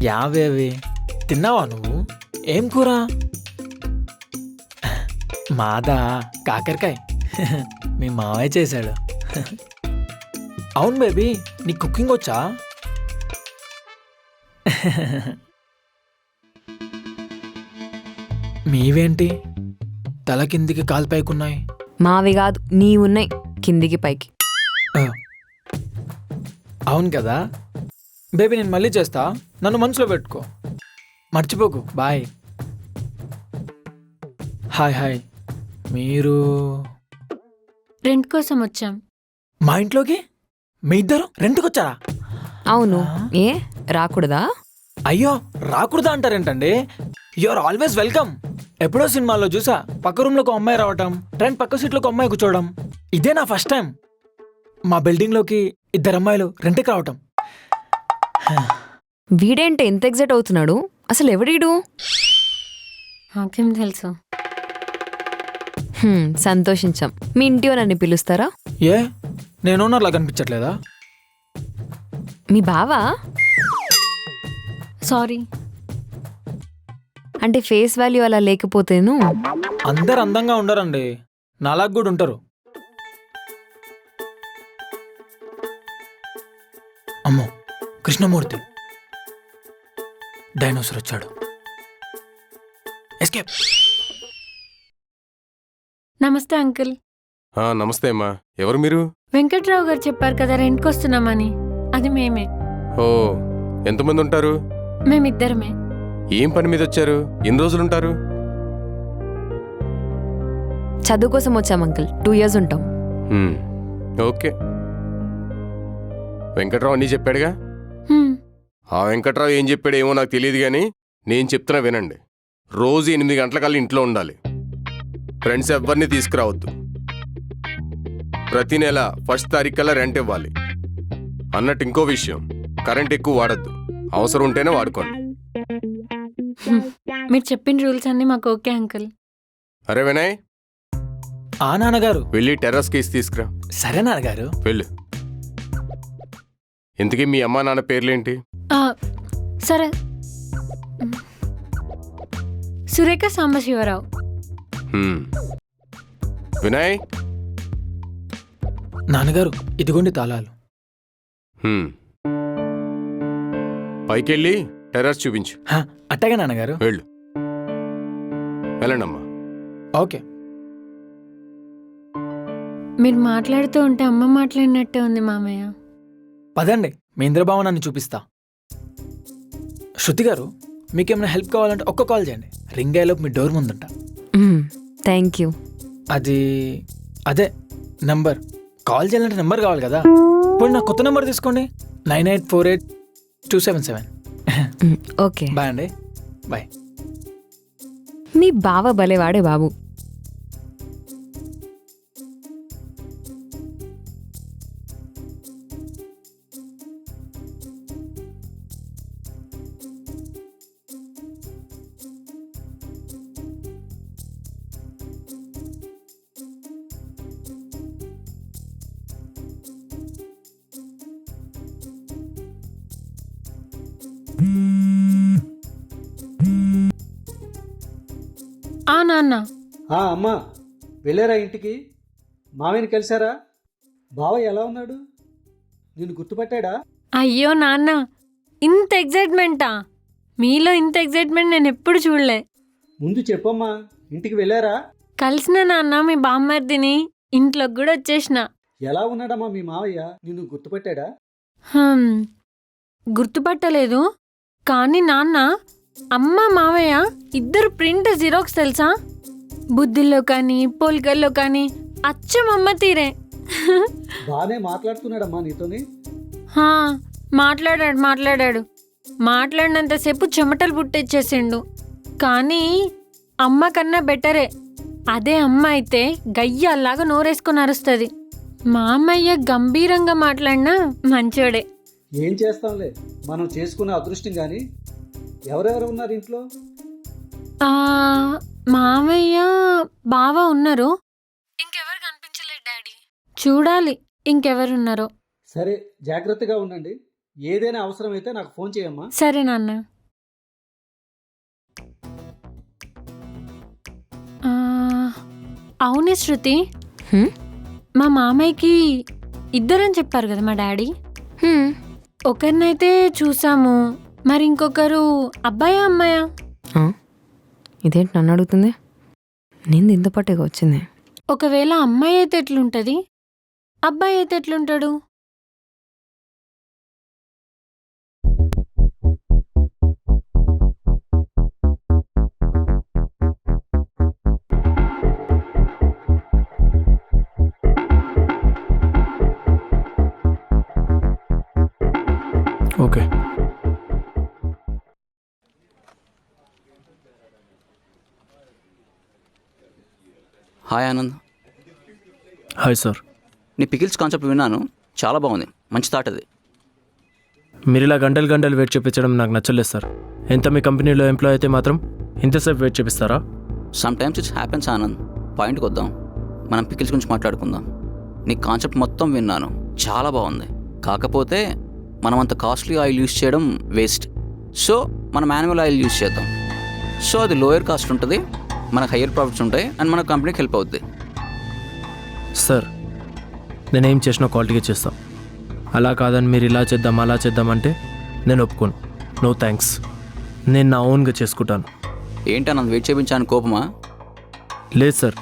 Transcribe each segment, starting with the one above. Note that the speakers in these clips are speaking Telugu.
యావేవి తిన్నావా నువ్వు? ఏం కూర? మాదా కాకరకాయ. మీ మావయ్య చేశాడు. అవును బేబీ, నీ కుకింగ్ వచ్చా? మీవేంటి తల కిందికి కాలు పైకున్నాయి? మావి కాదు, నీ ఉన్నాయి కిందికి పైకి. అవును కదా బేబీ, నేను మళ్ళీ చేస్తా, నన్ను మనసులో పెట్టుకో, మర్చిపోకు. బాయ్. Hi hi. మీరు రెంట్ కోసం వచ్చాం. మా ఇంట్లోకి మీ ఇద్దరు రెంట్కి వచ్చారా? అవును, ఏ రాకూడదా? అయ్యో, రాకూడదా అంటారేంటండి? You are always welcome. ఎప్పుడో సినిమాల్లో చూసా, పక్క రూమ్లో ఒక అమ్మాయి రావటం, ట్రైన్ పక్క సీట్లో ఒక అమ్మాయి కూర్చోవడం. ఇదే నా ఫస్ట్ టైం. మా బిల్డింగ్లోకి ఇద్దరు అమ్మాయిలు రెంట్కి రావటం. వీడేంటి ఎంత ఎగ్జైట్ అవుతున్నాడు? అసలు ఎవడీడు? నాకేం తెలుసు. సంతోషించాం. మీ ఇంటి నన్ను పిలుస్తారా? ఏ, నేను ఓనర్లా కనిపించట్లేదా? మీ బావా? సారీ. అంటే ఫేస్ వాల్యూ అలా లేకపోతేను. అందరు అందంగా ఉండరండి, నాలాగా కూడా ఉంటారు. అమ్మో, కృష్ణమూర్తి డైనోసర్ వచ్చాడు. ఎస్కేప్. నమస్తే అంకుల్. నమస్తే అమ్మా. ఎవరు మీరు? వెంకట్రావు గారు చెప్పారు కదా రెంట్కి వస్తున్నామని, అది మేమే. ఓ, ఎంతమంది ఉంటారు? మేమిద్దరమే. ఏం పని మీద వచ్చారు? ఎన్ని రోజులు ఉంటారు? చదువు కోసం వచ్చాం అంకుల్. 2 years ఉంటాం. ఓకే. వెంకట్రావు అన్నీ చెప్పాడుగా. హ్మ్. ఆ వెంకట్రావు ఏం చెప్పాడు ఏమో నాకు తెలియదు కానీ నేను చెప్తున్నా వినండి. రోజు 8 గంటలకల్లా ఇంట్లో ఉండాలి. ఫ్రెండ్స్ ఎవరిని తీసుకురావద్దు. ప్రతి నెల 1st తారీఖు కల్లా రెంట్ ఇవ్వాలి. అన్నట్టు ఇంకో విషయం, కరెంట్ ఎక్కువ వాడద్దు. అవసరం ఉంటేనే వాడుకోండి. మీరు చెప్పిన రూల్స్ అన్నీ మాకు ఓకే అంకుల్. అరే వినయ్, ఆ నాన్నగారు. వెళ్ళి టెర్రస్ కేసు తీసుకురా. సరే నాన్నగారు. వెళ్ళు. ఇంతకీ మీ అమ్మా నాన్న పేర్లేంటి? సరే, సురేఖ సాంబశివరావు. వినయ్. నాన్నగారు, ఇదిగోండి తాళాలు. పైకెళ్ళి టెర్రస్ చూపించు. అట్టగా నాన్నగారు. వెళ్ళు. వెళ్ళండమ్మా. ఓకే. మీరు మాట్లాడుతూ ఉంటే అమ్మ మాట్లాడినట్టే ఉంది మామయ్య. పదండి, మీ ఇంద్రభావనాన్ని చూపిస్తా. శృతి గారు, మీకేమైనా హెల్ప్ కావాలంటే ఒక్క కాల్ చేయండి. రింగ్ అయ్యేలోపు మీ డోర్ ముందుంటా. Thank you. అదే నెంబర్. కాల్ చేయాలంటే నెంబర్ కావాలి కదా. ఇప్పుడు నా కొత్త నెంబర్ తీసుకోండి, 9848-277. ఓకే. బాయ్ అండి. బాయ్. మీ బావ భలేవాడే బాబు. నాన్న. అమ్మా, వెళ్ళారా ఇంటికి? మామయ్యని కలిశారా? బావయ్య ఎలా ఉన్నాడు? నిన్ను గుర్తుపట్టాడా? అయ్యో నాన్న, ఇంత ఎగ్జైట్మెంటా? మీలో ఇంత ఎగ్జైట్మెంట్ నేను ఎప్పుడు చూడలే. ముందు చెప్పమ్మా, ఇంటికి వెళ్ళారా? కలిసిన నాన్న మీ బామ్మర్దిని, ఇంట్లోకి కూడా వచ్చేసిన. ఎలా ఉన్నాడమ్మా మీ మావయ్య? నిన్ను గుర్తుపట్టాడా? గుర్తుపట్టలేదు కానీ నాన్న, అమ్మ మావయ్య ఇద్దరు ప్రింట్ జిరాక్స్ తెలుసా? బుద్ధిలో కానీ పోలికల్లో కానీ అచ్చం అమ్మ తీరే. బానే మాట్లాడుతున్నాడమ్మా నీతోని? మాట్లాడాడు. మాట్లాడినంతసేపు చెమటలు పుట్టిచ్చేసిండు. కానీ అమ్మ కన్నా బెటరే. అదే అమ్మ అయితే గయ్యాల్లాగా నోరేసుకొని అరుస్తుంది. మా అమ్మయ్య గంభీరంగా మాట్లాడినా మంచోడే. ఏం చేస్తాంలే, మనం చేసుకునే అదృష్టం కానీ. ఎవరెవరు ఉన్నారు ఇంట్లో? మావయ్య బావ ఉన్నారు. ఇంకెవరు కనిపించలేదు డాడీ. చూడాలి ఇంకెవరున్నారో. సరే, జాగ్రత్తగా ఉండండి. ఏదైనా అవసరమైతే నాకు ఫోన్ చేయమ్మా. సరే నాన్న. ఆ, అవునే శృతి, హ్మ్? మా మామయ్యకి ఇద్దరని చెప్పారు కదా మా డాడీ. హ్మ్. ఒకరినైతే చూసాము, మరి ఇంకొకరు అబ్బాయా అమ్మాయా? ఆ? ఇదేంటి నన్ను అడుగుతుంది? నేను దీంతో పాటుగా వచ్చింది. ఒకవేళ అమ్మాయి అయితే ఎట్లుంటది, అబ్బాయి అయితే ఎట్లుంటాడు? Okay. Hi Anand, hi sir. నీ పికిల్స్ కాన్సెప్ట్ విన్నాను, చాలా బాగుంది, మంచి థాట్ అది. మీరు ఇలా గంటలు గంటలు వెయిట్ చేయించడం నాకు నచ్చలేదు సార్. ఎంత మీ కంపెనీలో ఎంప్లాయ్ అయితే మాత్రం ఇంతసేపు వెయిట్ చేపిస్తారా? Some times it's happens Anand. పాయింట్కి వద్దాం, మనం పికిల్స్ గురించి మాట్లాడుకుందాం. నీ కాన్సెప్ట్ మొత్తం విన్నాను, చాలా బాగుంది. కాకపోతే మనం అంత కాస్ట్లీ ఆయిల్ యూస్ చేయడం వేస్ట్. సో మనం మాన్యువల్ ఆయిల్ యూస్ చేద్దాం. సో అది లోయర్ కాస్ట్ ఉంటుంది, మనకు హయ్యర్ ప్రాఫిట్స్ ఉంటాయి, అండ్ మన కంపెనీకి హెల్ప్ అవుద్ది. సార్ నేనేం చేసినా క్వాలిటీగా చేస్తాం. అలా కాదని మీరు ఇలా చేద్దాం అలా చేద్దామంటే నేను ఒప్పుకోను. నో థ్యాంక్స్, నేను నా ఓన్గా చేసుకుంటాను. ఏంటి ఆనంద్, వెయిట్ చేయించాను కోపమా? లేదు సార్,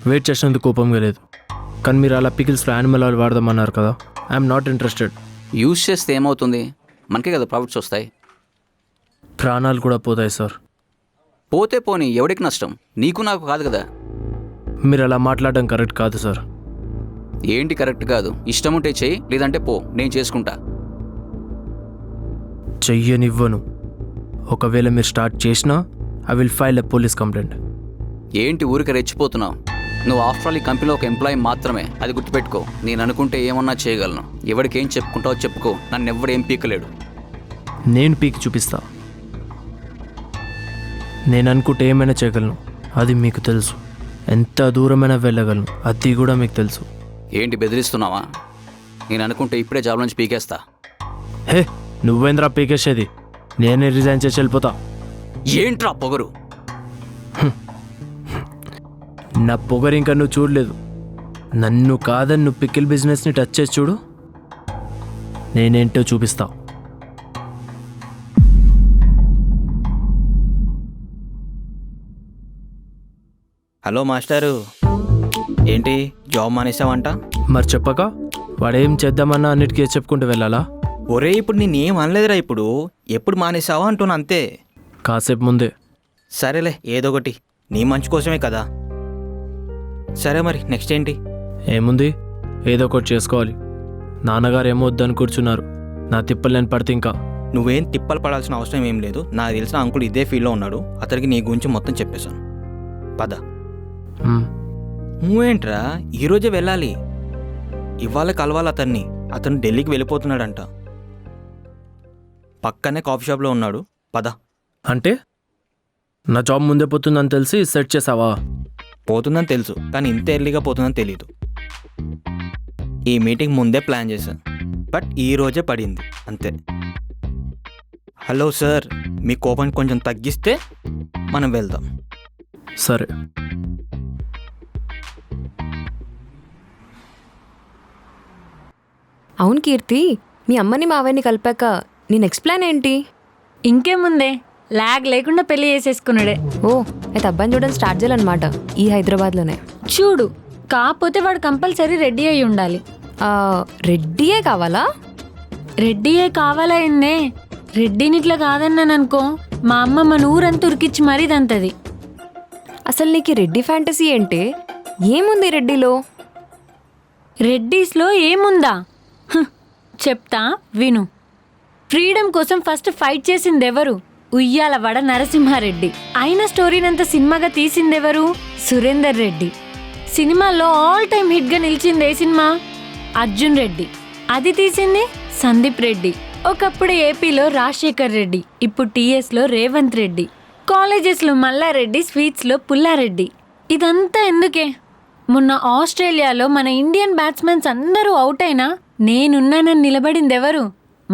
వెయిట్ చేసినందుకు కోపంగా లేదు. కానీ మీరు అలా పికిల్స్లో యానిమల్ ఆయిల్ వాడదామన్నారు కదా, ఐఎమ్ నాట్ ఇంట్రెస్టెడ్. యూస్ చేస్తే ఏమవుతుంది? మనకే కదా ప్రాఫిట్స్ వస్తాయి. ప్రాణాలు కూడా పోతాయి సార్. పోతే పోనీ, ఎవడికి నష్టం? నీకు నాకు కాదు కదా. మీరు అలా మాట్లాడడం కరెక్ట్ కాదు సార్. ఏంటి కరెక్ట్ కాదు? ఇష్టం ఉంటే చెయ్యి, లేదంటే పో, నేను చేసుకుంటా. చెయ్యనివ్వను. ఒకవేళ మీరు స్టార్ట్ చేసినా I will file a police complaint. ఏంటి ఊరికి రెచ్చిపోతున్నావు? నువ్వు ఆఫ్టర్ ఆల్ ఈ కంపెనీలో ఒక ఎంప్లాయీ మాత్రమే, అది గుర్తుపెట్టుకో. నేను అనుకుంటే ఏమన్నా చేయగలను. ఎవరికి ఏం చెప్పుకుంటావో చెప్పుకో, నన్ను ఎవడేం పీకలేడు. నేను పీకి చూపిస్తా. నేను అనుకుంటే ఏమైనా చేయగలను, అది మీకు తెలుసు. ఎంత దూరమైనా వెళ్ళగలను, అది కూడా మీకు తెలుసు. ఏంటి బెదిరిస్తున్నావా? నేను అనుకుంటే ఇప్పుడే జాబ్ నుంచి పీకేస్తా. హే, నువ్వేంద్రా పీకేసేది? నేనే రిజైన్ చేసి వెళ్ళిపోతా. ఏంట్రా పొగరు? నా పొగరు ఇంకా నువ్వు చూడలేదు. నన్ను కాదని నువ్వు పికిల్ బిజినెస్ని టచ్ చేసి చూడు, నేనేంటో చూపిస్తా. హలో మాస్టారు, ఏంటి జాబ్ మానేసావంట? మరి చెప్పక వాడేం చేద్దామన్నా అన్నిటికీ చెప్పుకుంటూ వెళ్ళాలా? ఒరే, ఇప్పుడు నేనేం అనలేదురా. ఇప్పుడు ఎప్పుడు మానేసావా అంటున్నా, అంతే. కాసేపు ముందే. సరేలే, ఏదో ఒకటి నీ మంచి కోసమే కదా. సరే, మరి నెక్స్ట్ ఏంటి? ఏముంది, ఏదో ఒకటి చేసుకోవాలి. నాన్నగారు ఏమో వద్దని కూర్చున్నారు. నా తిప్పలు నేను పడితే ఇంకా. నువ్వేం తిప్పలు పడాల్సిన అవసరం ఏం లేదు. నాకు తెలిసిన అంకుల్ ఇదే ఫీల్డ్లో ఉన్నాడు, అతనికి నీ గురించి మొత్తం చెప్పేశాను. పద. నువ్వేంట్రా, ఈరోజే వెళ్ళాలి. ఇవాళ కలవాలి అతన్ని. అతను ఢిల్లీకి వెళ్ళిపోతున్నాడంట. పక్కనే కాఫీ షాప్లో ఉన్నాడు. పద. అంటే నా జాబ్ ముందే పోతుందని తెలిసి సెట్ చేసావా? పోతుందని తెలుసు, కానీ ఇంత ఎర్లీగా పోతుందని తెలీదు. ఈ మీటింగ్ ముందే ప్లాన్ చేశాను, బట్ ఈ రోజే పడింది, అంతే. హలో సార్, మీ కోపాన్ని కొంచెం తగ్గిస్తే మనం వెళ్దాం. సరే. అవును కీర్తి, మీ అమ్మని మావయ్యని కలిపాక నీ నెక్స్ట్ ప్లాన్ ఏంటి? ఇంకేముందే, లాగ్ లేకుండా పెళ్లి చేసేసుకున్నాడే. ఓ, అయితే అబ్బాయిని చూడడం స్టార్ట్ చేయాలన్నమాట ఈ హైదరాబాద్లోనే. చూడు, కాకపోతే వాడు కంపల్సరీ రెడీ అయి ఉండాలి. రెడ్డియే కావాలా? రెడ్డియే కావాలా ఏందే? రెడ్డిని ఇట్లా కాదన్నాననుకో, మా అమ్మ మన ఊరంతా ఉరికిచ్చి మరీ దంతది. అసలు నీకు రెడ్డి ఫ్యాంటసీ ఏంటి? ఏముంది రెడ్డిలో? రెడ్డీస్లో ఏముందా? చెప్తా విను. ఫ్రీడమ్ కోసం ఫస్ట్ ఫైట్ చేసిందెవరు? ఉయ్యాలవాడ నరసింహారెడ్డి. అయిన స్టోరీనంత సినిమాగా తీసిందెవరు? సురేందర్ రెడ్డి. సినిమాలో ఆల్ టైమ్ హిట్గా నిలిచింది ఏ సినిమా? అర్జున్ రెడ్డి. అది తీసింది సందీప్ రెడ్డి. ఒకప్పుడు ఏపీలో రాజశేఖర్ రెడ్డి, ఇప్పుడు టీఎస్లో రేవంత్ రెడ్డి, కాలేజెస్లో మల్లారెడ్డి, స్వీట్స్లో పుల్లారెడ్డి. ఇదంతా ఎందుకే? మొన్న ఆస్ట్రేలియాలో మన ఇండియన్ బ్యాట్స్మెన్స్ అందరూ అవుట్ అయినా నేనున్నానని నిలబడిందెవరు?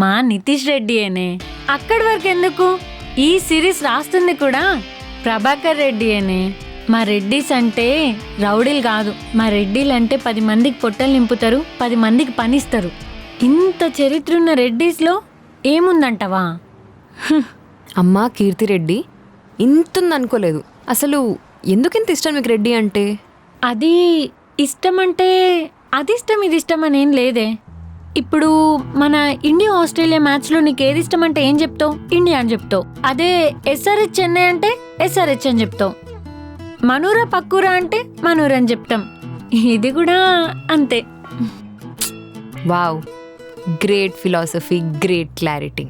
మా నితీష్ రెడ్డి అనే. అక్కడి వరకు ఎందుకు, ఈ సిరీస్ రాస్తుంది కూడా ప్రభాకర్ రెడ్డి అనే. మా రెడ్డిస్ అంటే రౌడీలు కాదు, మా రెడ్డిలు అంటే 10 మందికి పొట్టలు నింపుతారు, 10 మందికి పనిస్తారు. ఇంత చరిత్ర ఉన్న రెడ్డిస్లో ఏముందంటవా? అమ్మా కీర్తిరెడ్డి ఇంతుందనుకోలేదు. అసలు ఎందుకింత ఇష్టం మీకు రెడ్డి అంటే? అది ఇష్టం అంటే అది ఇష్టం ఇది ఇష్టం అని ఏం లేదే. ఇప్పుడు మన ఇండియా ఆస్ట్రేలియా మ్యాచ్లో నీకు ఏది ఇష్టం అంటే ఏం చెప్తావు? ఇండియా అని చెప్తావు. అదే ఎస్ఆర్హెచ్ చెన్నై అంటే ఎస్ఆర్హెచ్ అని చెప్తావు. మనూరా పక్కూరా అంటే మనూరా అని చెప్తాం. ఇది కూడా అంతే. Wow, great philosophy, great clarity.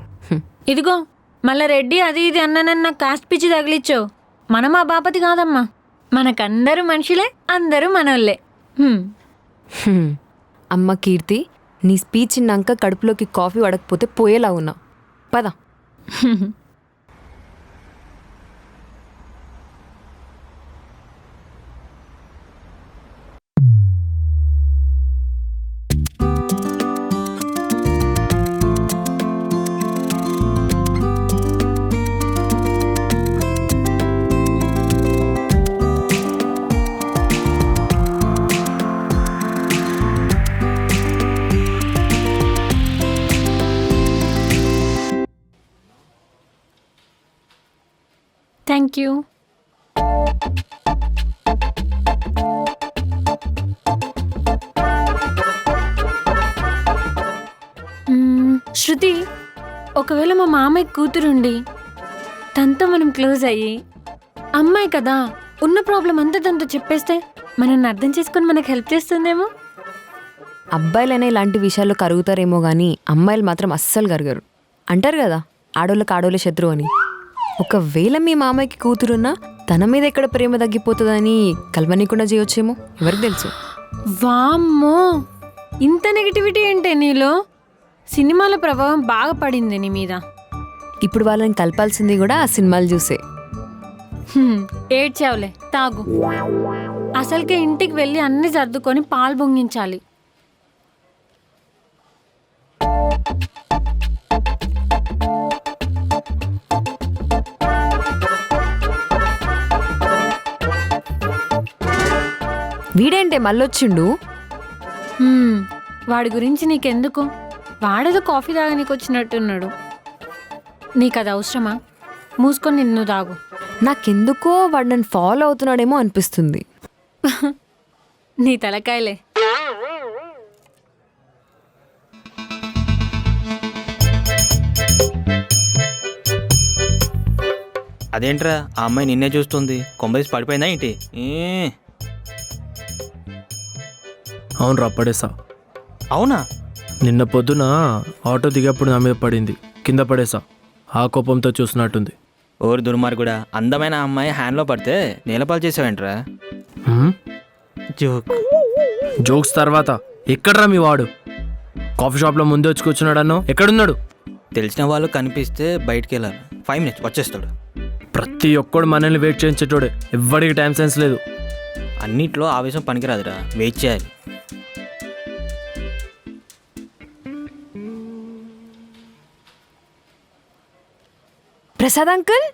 ఇదిగో మళ్ళా రెడ్డి అది ఇది అన్నానన్న కాస్ట్ పిచ్చి తగిలిచ్చావు. మనం ఆ బాపతి కాదమ్మా, మనకందరూ మనుషులే, అందరూ మనోళ్ళే. అమ్మ కీర్తి, నీ స్పీచ్ ఇన్నాక కడుపులోకి కాఫీ పడకపోతే పోయేలా ఉన్నా. పద. Thank you. శృతి, ఒకవేళ మా మామయ్య కూతురుండి తనతో మనం క్లోజ్ అయ్యి, అమ్మాయి కదా ఉన్న ప్రాబ్లం అంతా తనతో చెప్పేస్తే మనల్ని అర్థం చేసుకొని మనకు హెల్ప్ చేస్తుందేమో. అబ్బాయిలైనా ఇలాంటి విషయాల్లో కరుగుతారేమో కానీ అమ్మాయిలు మాత్రం అస్సలు కరగరు. అంటారు కదా, ఆడోళ్ళకి ఆడోళ్ళ శత్రువు అని. ఒకవేళ మీ మామయ్యకి కూతురున్నా తన మీద ఎక్కడ ప్రేమ తగ్గిపోతుందని కల్పనీకుండా చేయొచ్చేమో, ఎవరికి తెలుసు. వామ్మో, ఇంత నెగిటివిటీ ఏంటే నీలో? సినిమాల ప్రభావం బాగా పడింది నీ మీద. ఇప్పుడు వాళ్ళని కలపాల్సింది కూడా ఆ సినిమాలు చూసే. ఏడ్చావులే, తాగు. అసలుకే ఇంటికి వెళ్ళి అన్ని సర్దుకొని పాలు పొంగించాలి. వీడేంటే మళ్ళొచ్చిండు? వాడి గురించి నీకెందుకు? వాడేదో కాఫీ తాగనీకి వచ్చినట్టున్నాడు. నీకు అది అవసరమా? మూసుకొని నిన్ను తాగు. నాకెందుకో వాడు నన్ను ఫాలో అవుతున్నాడేమో అనిపిస్తుంది. నీ తలకాయలే. అదేంట్రా ఆ అమ్మాయి నిన్నే చూస్తుంది, కొంబదీసి పడిపోయిందా ఏంటి? అవును రా, పడేసా. అవునా? నిన్న పొద్దున ఆటో దిగప్పుడు నా మీద పడింది, కింద పడేసా. ఆ కోపంతో చూసినట్టుంది. ఓరు దుర్మార్గుడా, అందమైన అమ్మాయి హ్యాండ్లో పడితే నేలపాలు చేసావేంట్రా? జోక్. జోక్స్ తర్వాత ఎక్కడ్రా మీ వాడు? కాఫీ షాప్లో ముందే వచ్చి కూర్చున్నాడన్నో, ఎక్కడున్నాడు? తెలిసిన వాళ్ళు కనిపిస్తే బయటికి వెళ్ళాలి, 5 minutes వచ్చేస్తాడు. ప్రతి ఒక్కడు మనల్ని వెయిట్ చేయించేటోడే, ఎవ్వడికి టైం సెన్స్ లేదు. అన్నిట్లో ఆవేశం పనికిరాదురా, వెయిట్ చేయాలి. Prasad uncle,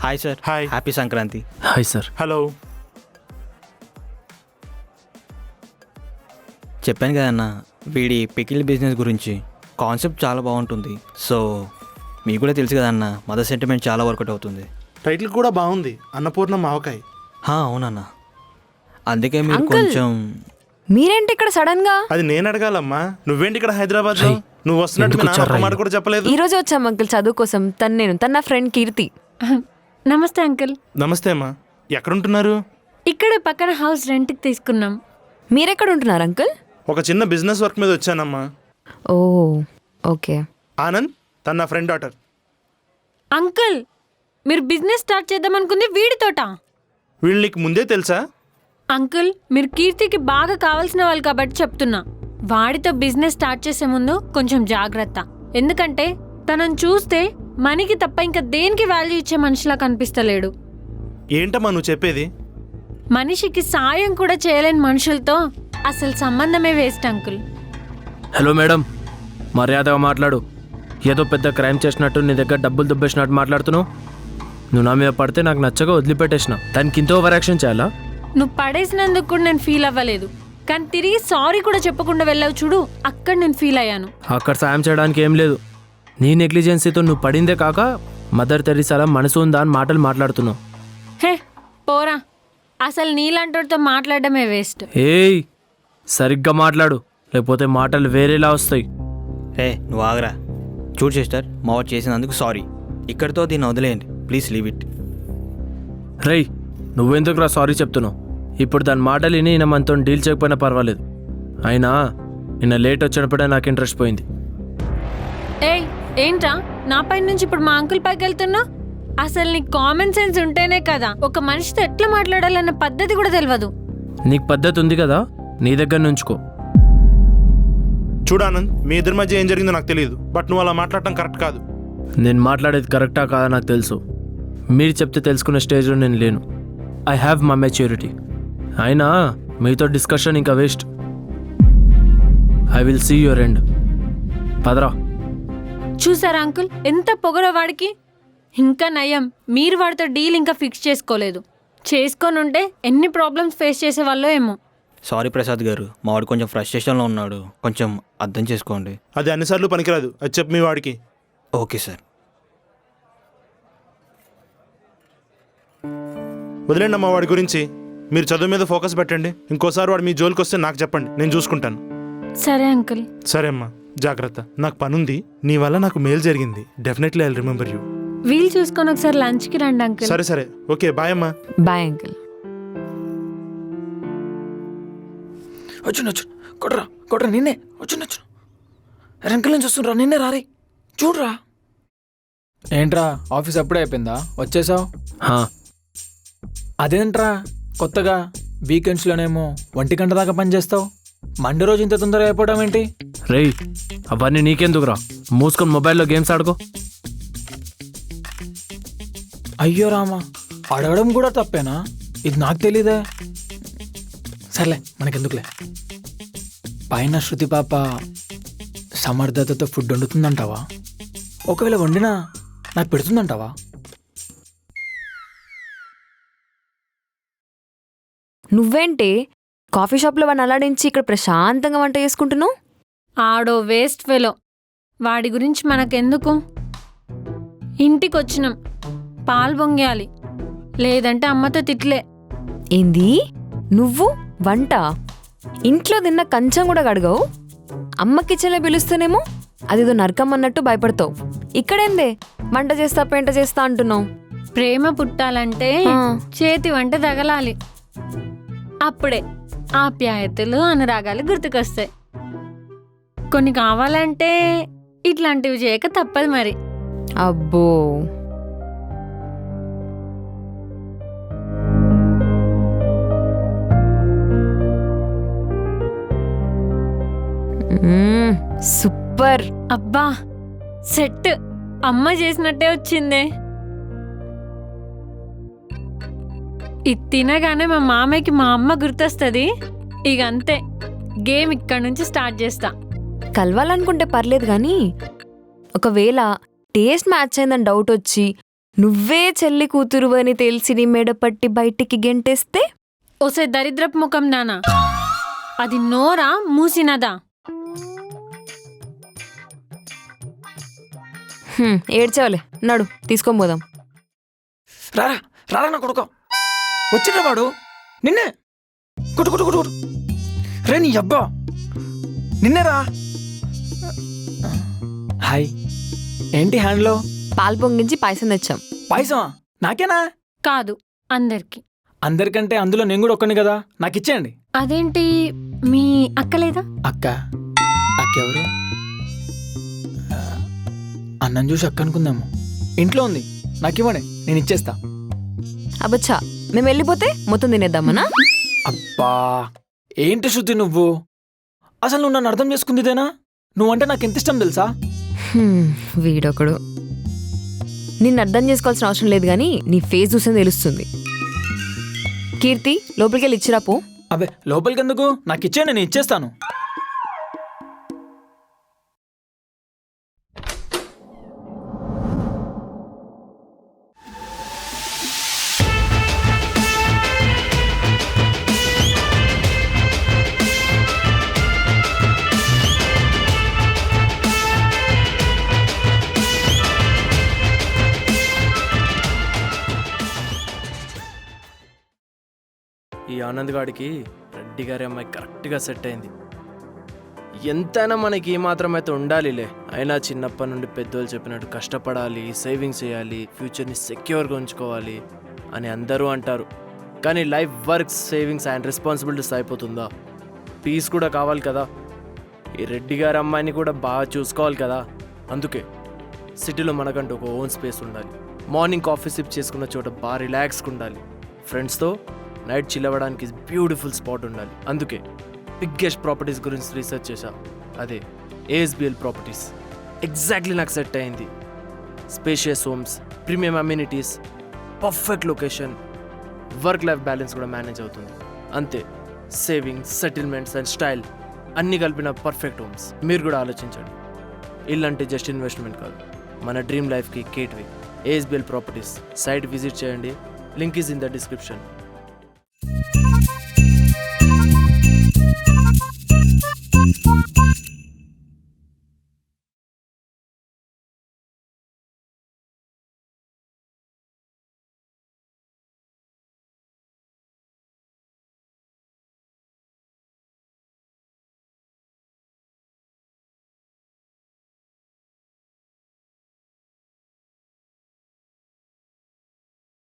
hi sir. Hi. Happy Sankranti. Hi sir. Hello. చెప్పాను కదన్న, వీడి పికిల్ బిజినెస్ గురించి. కాన్సెప్ట్ చాలా బాగుంటుంది. సో మీకు కూడా తెలుసు కదన్న, మదర్ సెంటిమెంట్ చాలా వర్కౌట్ అవుతుంది. టైటిల్ కూడా బాగుంది, అన్నపూర్ణ మావకాయ్. అవునన్న, అందుకే మీరు అంకుల్. కొంచెం. మీరేంటి ఇక్కడ సడన్ గా? అది నేను అడగాలమ్మా, నువ్వేంటి ఇక్కడ హైదరాబాద్ లో? నువ్వు వస్తున్నట్టు మీ ఎందుకు నాన్న ఒక్క వచ్చారా? మాట కూడా చెప్పలేదు. ఈ రోజు వచ్చాం అంకుల్ చదువు కోసం. తన నా ఫ్రెండ్ కీర్తి. నమస్తే అంకుల్. నమస్తే అమ్మా, ఎక్కడుంటున్నారు? ఇక్కడే పక్కన హౌస్ రెంట్కి తీసుకున్నాం. మీరెక్కడ ఉంటున్నారు అంకుల్? ఒక చిన్న బిజినెస్ వర్క్ మీద వచ్చానమ్మా. ఓ ఓకే. ఆనంద్, తన నా ఫ్రెండ్ డాటర్. అంకుల్, మీరు బిజినెస్ స్టార్ట్ చేద్దాం అనుకుంది వీడితోట? వీళ్ళు నీకు ముందే తెలుసా? అంకుల్, మీరు కీర్తికి బాగా కావాల్సిన వాళ్ళు కాబట్టి చెప్తున్నా. వాడితో బిజినెస్ స్టార్ట్ చేసే ముందు కొంచెం జాగ్రత్త. ఎందుకంటే తనను చూస్తే మనీకి తప్ప ఇంకా దేనికి వాల్యూ ఇచ్చే మనిషిలా కనిపిస్తలేడు. ఏంటమ్మా నువ్వు చెప్పేది? మనిషికి సాయం కూడా చేయలేని మనుషులతో అసలు సంబంధమే వేస్ట్ అంకుల్. హలో మేడం, మర్యాదగా మాట్లాడు. ఏదో పెద్ద క్రైమ్ చేసినట్టు నీ దగ్గర డబ్బులు దుబ్బేసినట్టు మాట్లాడుతున్నావు. నువ్వు నా మీద పడితే నాకు నచ్చగా వదిలిపెట్టేసిన, దానికి ఇంత ఓవర్ యాక్షన్ చేయాలా? నువ్వు పడేసినందుకు కూడా నేను ఫీల్ అవ్వలేదు, కానీ తిరిగి సారీ కూడా చెప్పకుండా వెళ్ళావు చూడు, అక్కడ నేను ఫీల్ అయ్యాను. అక్కడ సాయం చేయడానికి ఏం లేదు. నీ నెగ్లిజెన్సీతో నువ్వు పడిందే కాక మదర్ తెరీసాలా మనసు ఉందా అని మాటలు మాట్లాడుతున్నావు. హే పోరా, అసలు నీలాంటితో మాట్లాడడమే వేస్ట్. ఏయ్ సరిగ్గా మాట్లాడు, లేకపోతే మాటలు వేరేలా వస్తాయి. రే నువ్వు ఆగరా. చూడు సిస్టర్, మా వాడు చేసినందుకు సారీ. ఇక్కడితో దీన్ని వదిలేయండి ప్లీజ్, లీవ్ ఇట్. రేయ్ నువ్వెందుకురా సారీ చెప్తున్నావు? ఇప్పుడు దాని మాటలు విని ఈయన మనతో డీల్ చేయకపోయినా పర్వాలేదు. అయినా నిన్న లేట్ వచ్చినప్పుడే నాకు ఇంట్రెస్ట్ పోయింది. ఏయ్ ఏంట్రా నా పైన నుంచి ఇప్పుడు మా అంకుల్ పైకి వెళ్తున్నా? అసలు నీకు కామన్ సెన్స్ ఉంటేనే కదా ఒక మనిషితో ఎట్లా మాట్లాడాలన్న పద్ధతి కూడా తెలియదు. నీకు పద్ధతి ఉంది కదా, నీ దగ్గర నుంచుకో. చూడు ఆనంద్, మీ ఇద్దరి మధ్య ఏం జరిగిందో నాకు తెలియదు, బట్ నువ్వు అలా మాట్లాడటం కరెక్ట్ కాదు. నేను మాట్లాడేది కరెక్టా కాదా నాకు తెలుసు. మీరు చెప్తే తెలుసుకునే స్టేజ్లో నేను లేను. I have my maturity. అయినా మీతో డిస్కషన్ ఇంకా waste. I will see your end. పదరా. చూసారా అంకుల్ ఎంత పొగరో వాడికి. ఇంకా నయం మీరు వాడితో డీల్ ఇంకా ఫిక్స్ చేసుకోలేదు. చేసుకొని ఉంటే ఎన్ని ప్రాబ్లమ్స్ ఫేస్ చేసేవాళ్ళో ఏమో. సారీ ప్రసాద్ గారు, మా వాడు కొంచెం ఫ్రస్ట్రేషన్లో ఉన్నాడు, కొంచెం అర్థం చేసుకోండి. అది అన్నిసార్లు పనికిరాదు, అది చెప్పు మీ వాడికి. Okay sir. వదిలేండి మా వాడి గురించి. మీరు చదువు మీద ఫోకస్ పెట్టండి. ఇంకోసారి వాడు మీ జోలికి వస్తే నాకు చెప్పండి, నేను చూసుకుంటాను. సరే అంకుల్. సరే అమ్మా, జాగ్రత్త. నాకు పనుంది, నీ వల్ల నాకు మేలు జరిగింది. Definitely I remember you. వీలు చూసుకొని ఒకసారి లంచ్కి రండి అంకుల్. సరే సరే, ఓకే బాయ్ అమ్మా. Bye uncle. వచ్చును కొట్రా కొట్రా, నిన్నే వచ్చును. వెనకాల నుంచి వస్తుండ్రా, నిన్నే రారే. చూడరా. ఏంట్రా ఆఫీస్ అప్పుడే అయిపోయిందా, వచ్చేసావు? అదేంట్రా కొత్తగా వీకెండ్స్లోనేమో 1 గంట దాకా పనిచేస్తావు, మండే రోజు ఇంత తొందరగా అయిపోవడం ఏంటి? రేయ్ అవన్నీ నీకెందుకురా, మూసుకొని మొబైల్లో గేమ్స్ ఆడుకో. అయ్యో రామా, అడగడం కూడా తప్పేనా? ఇది నాకు తెలీదే. సర్లే మనకెందుకులే. పైన శృతి పాప సమర్థతతో ఫుడ్ వండుతుందంటావా? ఒకవేళ వండినా నాకు పెడుతుందంటావా? నువ్వేంటే కాఫీ షాప్లో వాడిని అలాడించి ఇక్కడ ప్రశాంతంగా వంట చేసుకుంటున్నావు? ఆడో వేస్ట్ ఫెలో, వాడి గురించి మనకెందుకు. ఇంటికి వచ్చినాం, పాలు పొంగేయాలి, లేదంటే అమ్మతో తిట్లే. ఏంది నువ్వు వంట? ఇంట్లో తిన్న కంచం కూడా కడగవు. అమ్మ కిచెన్లో పిలుస్తేనేమో అదేదో నరకం అన్నట్టు భయపడతావు. ఇక్కడేందే వంట చేస్తా పెంట చేస్తా అంటున్నావు? ప్రేమ పుట్టాలంటే చేతి వంట తగలాలి, అప్పుడే ఆప్యాయతలు అనురాగాలు గుర్తుకొస్తాయి. కొన్ని కావాలంటే ఇట్లాంటివి చేయక తప్పదు మరి. అబ్బో, సూపర్. అబ్బా సెట్, అమ్మ చేసినట్టే వచ్చిందే. ఇది తినగానే మా మామయ్యకి మా అమ్మ గుర్తొస్తుంది. ఇక అంతే, గేమ్ ఇక్కడ నుంచి స్టార్ట్ చేస్తా. కలవాలనుకుంటే పర్లేదు కానీ ఒకవేళ టేస్ట్ మ్యాచ్ అయిందని డౌట్ వచ్చి నువ్వే చెల్లి కూతురు అని తెలిసి నీ మెడ పట్టి బయటికి గెంటేస్తే? ఓసే దరిద్రపు ముఖం నానా, అది నోరా మూసినదా? ఏడ్చావులే, నడు తీసుకొని పోదాం. రారా రారా నా కొడుకో, వచ్చిన వాడు నిన్నే కొట్టు కొట్టు కొట్టు కొట్టు. రే నీ అబ్బా, నిన్నేరా. హాయ్, ఏంటి హ్యాండ్లో? పాలు పొంగించి పాయసం తెచ్చాం. పాయసమా? నాకేనా? కాదు, అందరికి. అందరికంటే అందులో నేను కూడా ఒక్కని కదా, నాకు ఇచ్చేయండి. అదేంటి, మీ అక్కలేదా? అక్క? అక్క ఎవరు? అన్నం చూసి అక్క అనుకుందాము. ఇంట్లో ఉంది, నాకు ఇవ్వండి, నేను ఇచ్చేస్తా. అబ్బచ్చా, మేము వెళ్ళిపోతే మొత్తం తినేద్దామనా? అబ్బా ఏంటి శృతి నువ్వు, అసలు నువ్వు నన్ను అర్థం చేసుకుందిదేనా? నువ్వంటే నాకు ఎంత ఇష్టం తెలుసా? వీడొకడు. నిన్ను అర్థం చేసుకోవాల్సిన అవసరం లేదు కానీ నీ ఫేస్ చూస్తే తెలుస్తుంది. కీర్తి లోపలికి వెళ్ళి ఇచ్చిరా పో. అబే లోపలికి ఎందుకు, నాకు ఇచ్చే నేను ఇచ్చేస్తాను. ఈ ఆనంద్ గాడికి రెడ్డి గారి అమ్మాయి కరెక్ట్గా సెట్ అయింది. ఎంతైనా మనకి ఈ మాత్రం అయితే ఉండాలిలే. అయినా చిన్నప్పటి నుండి పెద్దోళ్ళు చెప్పినట్టు కష్టపడాలి, సేవింగ్స్ చేయాలి, ఫ్యూచర్ని సెక్యూర్గా ఉంచుకోవాలి అని అందరూ అంటారు. కానీ life works, savings and responsibilities అయిపోతుందా? పీస్ కూడా కావాలి కదా. ఈ రెడ్డి గారి అమ్మాయిని కూడా బాగా చూసుకోవాలి కదా. అందుకే సిటీలో మనకంటూ ఒక ఓన్ స్పేస్ ఉండాలి. మార్నింగ్ కాఫీ సిప్ చేసుకున్న చోట బాగా రిలాక్స్గా ఉండాలి. ఫ్రెండ్స్తో నైట్ చిల్ అవ్వడానికి బ్యూటిఫుల్ స్పాట్ ఉండాలి. అందుకే బిగ్గెస్ట్ ప్రాపర్టీస్ గురించి రీసెర్చ్ చేశా. అదే ఏఎస్బిఎల్ ప్రాపర్టీస్. ఎగ్జాక్ట్లీ నాకు సెట్ అయింది. Spacious homes, premium amenities, perfect location, work life balance కూడా మేనేజ్ అవుతుంది. అంతే, సేవింగ్స్, సెటిల్మెంట్స్ అండ్ స్టైల్ అన్నీ కలిపిన పర్ఫెక్ట్ హోమ్స్. మీరు కూడా ఆలోచించండి. ఇల్లు అంటే జస్ట్ ఇన్వెస్ట్మెంట్ కాదు, మన డ్రీమ్ లైఫ్కి gateway. ASBL properties site visit చేయండి. Link is in the description.